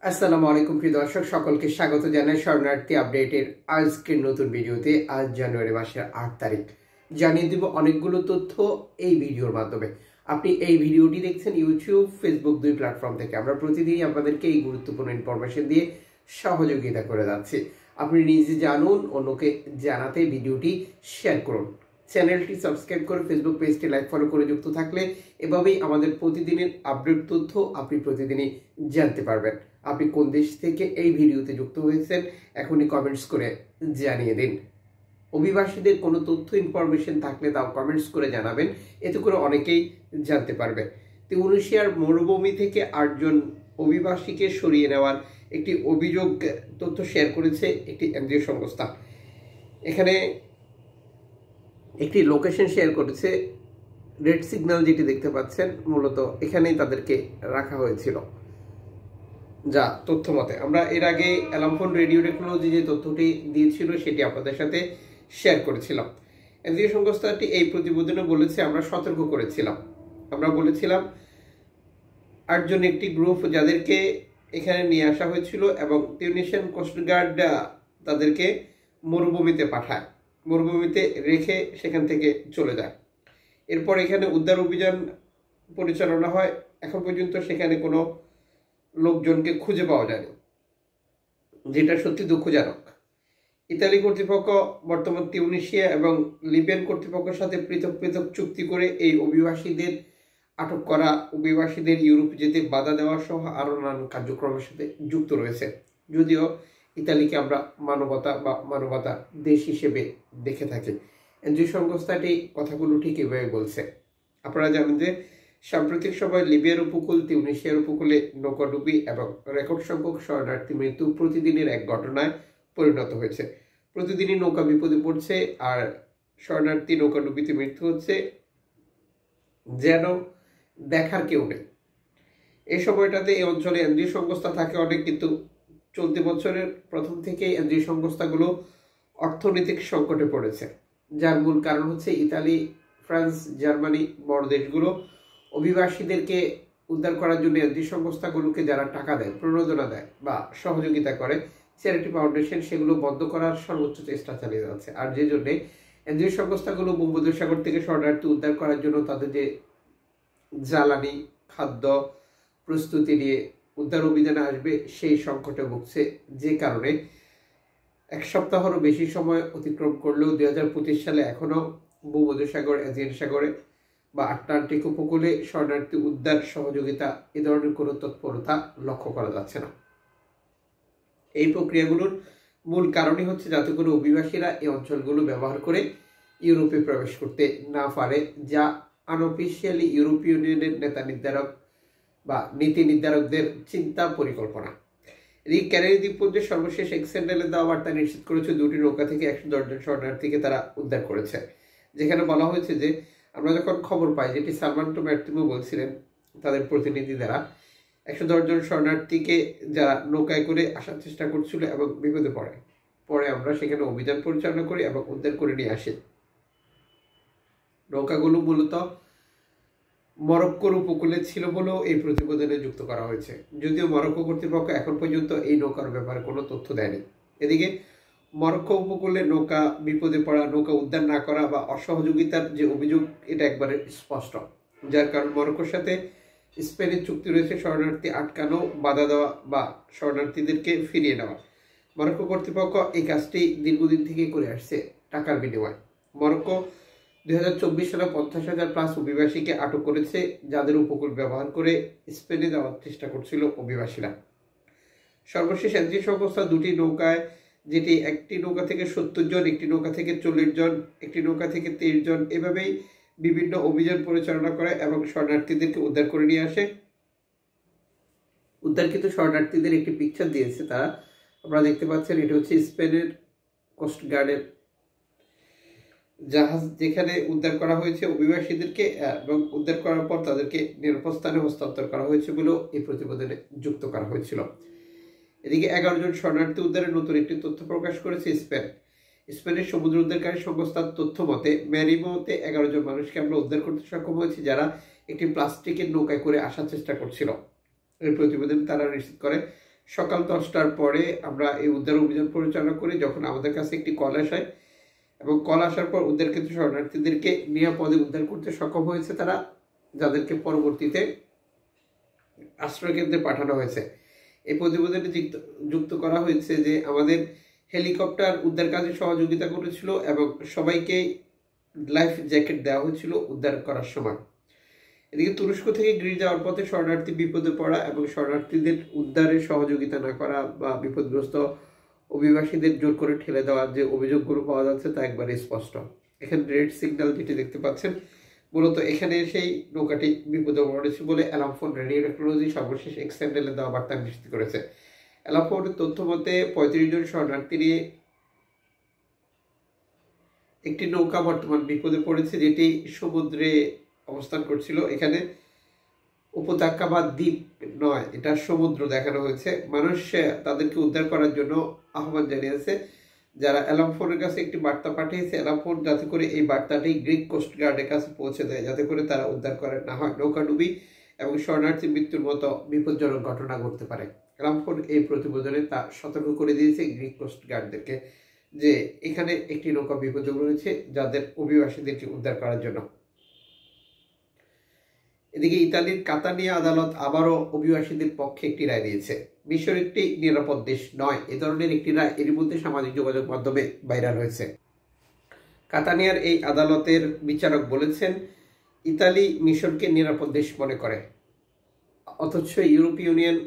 আসসালামু আলাইকুম প্রিয় দর্শক, সকলকে স্বাগত জানাই শরণার্থী আপডেটের আজকের নতুন ভিডিওতে। আজ জানুয়ারি মাসের 8 তারিখ। জানিয়ে দিব অনেকগুলো তথ্য এই ভিডিওর মাধ্যমে। আপনি এই ভিডিওটি দেখছেন ইউটিউব, ফেসবুক দুই প্ল্যাটফর্ম থেকে। আমরা প্রতিদিনই আপনাদেরকে এই গুরুত্বপূর্ণ ইনফরমেশন দিয়ে সহযোগিতা করে যাচ্ছি। আপনি নিজে জানুন, অন্যকে জানাতে ভিডিওটি শেয়ার করুন। চ্যানেলটি সাবস্ক্রাইব করে ফেসবুক পেজটি লাইক ফলো করে যুক্ত থাকলে এভাবেই আমাদের প্রতিদিনের আপডেট তথ্য আপনি প্রতিদিনই জানতে পারবেন। আপনি কোন দেশ থেকে এই ভিডিওতে যুক্ত হয়েছেন এখনই কমেন্টস করে জানিয়ে দিন। অভিবাসীদের কোনো তথ্য ইনফরমেশন থাকলে তাও কমেন্টস করে জানাবেন, এতে করে অনেকেই জানতে পারবে। তিউনিসিয়ার মরুভূমি থেকে 8 জন অভিবাসীকে সরিয়ে নেওয়ার একটি অভিযোগ তথ্য শেয়ার করেছে একটি এনজিও সংস্থা। এখানে একটি লোকেশন শেয়ার করেছে, রেড সিগন্যাল যেটি দেখতে পাচ্ছেন, মূলত এখানেই তাদেরকে রাখা হয়েছিল। যা তথ্য মতে আমরা এর আগে অ্যালামফোন রেডিও টেকনোলজি যে তথ্যটি দিয়েছিল সেটি আপনাদের সাথে শেয়ার করেছিলাম। এনজিও সংস্থাটি এই প্রতিবেদনে বলেছে, আমরা সতর্ক করেছিলাম, আমরা বলেছিলাম 8 জন একটি গ্রুপ যাদেরকে এখানে নিয়ে আসা হয়েছিল এবং তিউনিসিয়ান কোস্টগার্ড তাদেরকে মরুভূমিতে পাঠায়, মরুভূমিতে রেখে সেখান থেকে চলে যায়। এরপর এখানে উদ্ধার অভিযান পরিচালনা হয়। এখন পর্যন্ত সেখানে কোনো লোকজনকে খুঁজে পাওয়া যায়নি, যেটা সত্যি দুঃখজনক। ইতালি কর্তৃপক্ষ বর্তমান তিউনিসিয়া এবং লিবিয়ান কর্তৃপক্ষের সাথে পৃথক পৃথক চুক্তি করে এই অভিবাসীদের আটক করা, অভিবাসীদের ইউরোপ যেতে বাধা দেওয়া সহ আরও নানান কার্যক্রমের সাথে যুক্ত রয়েছে। যদিও ইতালিকে আমরা মানবতার দেশ হিসেবে দেখে থাকি। এনজিও সংস্থাটি কথাগুলো ঠিক এভাবে বলছে। আপনারা জানেন যে সাম্প্রতিক সময় লিবিয়ার উপকূল, তিউনিসিয়ার উপকূলে নৌকাডুবি এবং রেকর্ড সংখ্যক শরণার্থী মৃত্যু প্রতিদিনের এক ঘটনায় পরিণত হয়েছে। প্রতিদিনই নৌকা বিপদে পড়ছে আর শরণার্থী নৌকাডুবিতে মৃত্যু হচ্ছে, যেন দেখার কেউ নেই। এই সময়টাতে এই অঞ্চলে এনজিও সংস্থা থাকে অনেক, কিন্তু চলতি বছরের প্রথম থেকেই এনজিও সংস্থাগুলো অর্থনৈতিক সংকটে পড়েছে, যার মূল কারণ হচ্ছে ইতালি, ফ্রান্স, জার্মানি বড় দেশগুলো অভিবাসীদেরকে উদ্ধার করার জন্য এনজিও সংস্থাগুলোকে যারা টাকা দেয়, প্রণোদনা দেয় বা সহযোগিতা করে, চ্যারিটি ফাউন্ডেশন, সেগুলো বন্ধ করার সর্বোচ্চ চেষ্টা চালিয়ে যাচ্ছে। আর যে জন্যে এনজিও সংস্থাগুলো ভূমধ্যসাগর থেকে শরণার্থী উদ্ধার করার জন্য তাদের যে জ্বালানি, খাদ্য প্রস্তুতি নিয়ে উদ্ধার অভিযানে আসবে, সেই সংকটে ভুগছে। যে কারণে 1 সপ্তাহেরও বেশি সময় অতিক্রম করলেও 2025 সালে এখনো ভূমধ্যসাগর, এজিয়ান সাগরে বা আটলান্টিক উপকূলে শরণার্থী উদ্ধার, সহযোগিতা এ ধরনের কোনো তৎপরতা লক্ষ্য করা যাচ্ছে না। এই প্রক্রিয়াগুলোর মূল কারণই হচ্ছে যাতে করে অভিবাসীরা এই অঞ্চলগুলো ব্যবহার করে ইউরোপে প্রবেশ করতে না পারে, যা আনঅফিসিয়ালি ইউরোপীয় ইউনিয়নের নেতা নির্ধারক বা নীতি নির্ধারকদের চিন্তা পরিকল্পনা। এদিকে ক্যানারি দ্বীপপুঞ্জের সর্বশেষ এক্সেন্ডেলে দেওয়া বার্তা নিশ্চিত করেছে 2টি নৌকা থেকে 110 জন শরণার্থীকে তারা উদ্ধার করেছে। যেখানে বলা হয়েছে যে আমরা যখন খবর পাই, যেটি সালমান ম্যার্টিমো বলছিলেন তাদের প্রতিনিধি দ্বারা, 110 জন শরণার্থীকে যারা নৌকায় করে আসার চেষ্টা করছিল এবং বিপদে পরে আমরা সেখানে অভিযান পরিচালনা করি এবং উদ্ধার করে নিয়ে আসি। নৌকাগুলো মূলত মরক্কোর উপকূলে ছিল বলেও এই প্রতিবেদনে যুক্ত করা হয়েছে, যদিও মরক্কো কর্তৃপক্ষ এখন পর্যন্ত এই নৌকার ব্যাপারে কোনো তথ্য দেয়নি। এদিকে মরক্কো উপকূলে নৌকা বিপদে পড়া, নৌকা উদ্ধার না করা বা অসহযোগিতার যে অভিযোগ, এটা একবারে স্পষ্ট, যার কারণ মরক্কোর সাথে স্পেনের চুক্তি রয়েছে শরণার্থী আটকানো, বাধা দেওয়া বা শরণার্থীদেরকে ফিরিয়ে নেওয়া। মরক্কো কর্তৃপক্ষ এই কাজটি দীর্ঘদিন থেকে করে আসছে টাকার বিনিময়ে। মরক্কো 2024 সালে 50,000+ অভিবাসীকে আটক করেছে, যাদের উপকূল ব্যবহার করে স্পেনে যাওয়ার চেষ্টা করছিল অভিবাসীরা। সর্বশেষ এনজিও সংস্থা 2টি নৌকায়, যেটি একটি নৌকা থেকে 70 জন, একটি নৌকা থেকে 40 জন, একটি নৌকা থেকে 23 জন, এভাবেই বিভিন্ন অভিযান পরিচালনা করে এবং শরণার্থীদেরকে উদ্ধার করে নিয়ে আসে। উদ্ধারকৃত শরণার্থীদের একটি পিকচার দিয়েছে তারা, আপনারা দেখতে পাচ্ছেন। এটা হচ্ছে স্পেনের কোস্টগার্ডের জাহাজ, যেখানে উদ্ধার করা হয়েছে অভিবাসীদেরকে এবং উদ্ধার করার পর তাদেরকে নিরাপদ স্থানে হস্তান্তর করা হয়েছে বলেও এই প্রতিবেদনে যুক্ত করা হয়েছিল। এদিকে 11 জন শরণার্থী উদ্ধারের নতুন একটি তথ্য প্রকাশ করেছে স্পেনের সমুদ্র উদ্ধারকারী সংস্থার তথ্য মতে ম্যারিমোতে 11 জন মানুষকে আমরা উদ্ধার করতে সক্ষম হয়েছি, যারা একটি প্লাস্টিকের নৌকায় করে আসার চেষ্টা করছিল। এই প্রতিবেদন তারা নিশ্চিত করে সকাল 10টার পরে আমরা এই উদ্ধার অভিযান পরিচালনা করি, যখন আমাদের কাছে একটি কল আসায় এবং কল আসার পর উদ্ধারকৃত শরণার্থীদেরকে নিরাপদে উদ্ধার করতে সক্ষম হয়েছে তারা, যাদেরকে পরবর্তীতে আশ্রয়কেন্দ্রে পাঠানো হয়েছে। এই প্রতিবেদনে যুক্ত করা হয়েছে যে আমাদের হেলিকপ্টার উদ্ধার কাজে সহযোগিতা করেছিল এবং সবাইকে লাইফ জ্যাকেট দেওয়া হয়েছিল উদ্ধার করার সময়। এদিকে তুরস্ক থেকে গ্রিস যাওয়ার পথে শরণার্থী বিপদে পড়া এবং শরণার্থীদের উদ্ধারে সহযোগিতা না করা বা বিপদগ্রস্ত অভিবাসীদের জোর করে ঠেলে দেওয়ার যে অভিযোগগুলো পাওয়া যাচ্ছে তা একবারে স্পষ্ট। এখানে রেড সিগন্যাল যেটি দেখতে পাচ্ছেন, মূলত এখানে সেই নৌকাটি বিপদে পড়েছে বলে অ্যালামফোন রেডিও টেকনোলজি সর্বশেষ এক্স চ্যানেলে দেওয়া বার্তা নিশ্চিত করেছে। অ্যালামফোনের তথ্য মতে 35 জন শরণার্থী নিয়ে একটি নৌকা বর্তমান বিপদে পড়েছে, যেটি সমুদ্রে অবস্থান করছিল। এখানে উপত্যকা বা দ্বীপ নয়, এটা সমুদ্র দেখানো হয়েছে। মানুষ তাদেরকে উদ্ধার করার জন্য আহ্বান জানিয়েছে। যারা অ্যালামফোনের কাছে একটি বার্তা পাঠিয়েছে, অ্যালামফোন যাতে করে এই বার্তাটি গ্রিক কোস্ট গার্ডের কাছে পৌঁছে দেয়, যাতে করে তারা উদ্ধার করে না হয় নৌকাডুবি এবং শরণার্থী মৃত্যুর মতো বিপজ্জনক ঘটনা ঘটতে পারে। অ্যালামফোন এই প্রতিবেদনে তা সতর্ক করে দিয়েছে গ্রিক কোস্ট গার্ডদেরকে যে এখানে একটি নৌকা বিপদে রয়েছে যাদের অভিবাসীদেরকে উদ্ধার করার জন্য। এদিকে ইতালির কাতানিয়া আদালত আবারও অভিবাসীদের পক্ষে একটি রায় দিয়েছে। মিশর একটি নিরাপদ দেশ নয়, এ ধরনের একটি রায় এর মধ্যে সামাজিক যোগাযোগ মাধ্যমে ভাইরাল হয়েছে। কাতানিয়ার এই আদালতের বিচারক বলেছেন ইতালি মিশরকে নিরাপদ দেশ মনে করে, অথচ ইউরোপীয় ইউনিয়ন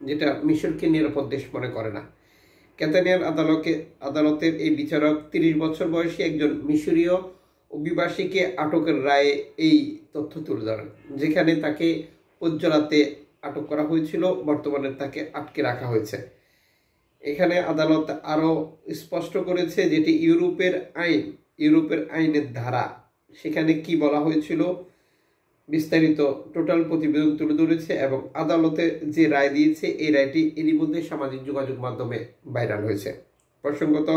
যেটা মিশরকে নিরাপদ দেশ মনে করে না। কাতানিয়ার আদালতের এই বিচারক 30 বছর বয়সী একজন মিশরীয় অভিবাসীকে আটকের রায়ে এই তথ্য তুলে ধরেন, যেখানে তাকে পজ্জলাতে আটক করা হয়েছিল, বর্তমানে তাকে আটকে রাখা হয়েছে। এখানে আদালত আরো স্পষ্ট করেছে যেটি ইউরোপের আইনের ধারা, সেখানে কি বলা হয়েছিল বিস্তারিত টোটাল প্রতিবেদন তুলে ধরেছে এবং আদালতে যে রায় দিয়েছে এই রায়টি এরই মধ্যে সামাজিক যোগাযোগ মাধ্যমে ভাইরাল হয়েছে। প্রসঙ্গত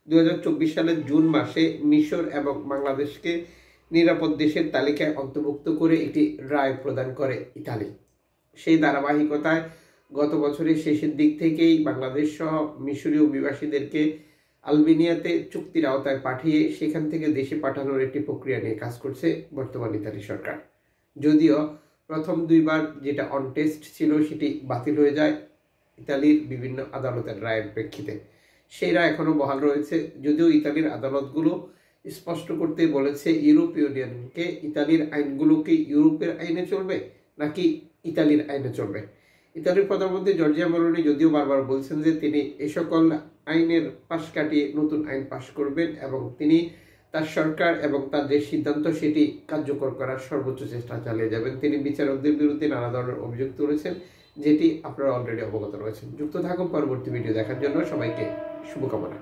2024 সালের জুন মাসে মিশর এবং বাংলাদেশকে নিরাপদ দেশের তালিকায় অন্তর্ভুক্ত করে একটি রায় প্রদান করে ইতালি। সেই ধারাবাহিকতায় গত বছরের শেষের দিক থেকেই বাংলাদেশ সহ মিশরীয় অভিবাসীদেরকে আলবেনিয়াতে চুক্তির আওতায় পাঠিয়ে সেখান থেকে দেশে পাঠানোর একটি প্রক্রিয়া নিয়ে কাজ করছে বর্তমান ইতালি সরকার। যদিও প্রথম 2 বার যেটা অন টেস্ট ছিল সেটি বাতিল হয়ে যায় ইতালির বিভিন্ন আদালতের রায়ের প্রেক্ষিতে। সেই রায় এখনো বহাল রয়েছে, যদিও ইতালির আদালতগুলো স্পষ্ট করতে বলেছে ইউরোপীয় ইউনিয়নকে ইতালির আইনগুলোকে ইউরোপের আইনে চলবে নাকি ইতালির আইনে চলবে। ইতালির প্রধানমন্ত্রী জর্জিয়া মেলোনি যদিও বারবার বলছেন যে তিনি এই সকল আইনের পাশ কাটিয়ে নতুন আইন পাশ করবেন এবং তিনি তার সরকার এবং তার যে সিদ্ধান্ত সেটি কার্যকর করার সর্বোচ্চ চেষ্টা চালিয়ে যাবেন। তিনি বিচারকদের বিরুদ্ধে নানা ধরনের অভিযোগ তুলেছেন, যেটি আপনারা অলরেডি অবগত রয়েছেন। যুক্ত থাকুন পরবর্তী ভিডিও দেখার জন্য। সবাইকে শুভকামনা।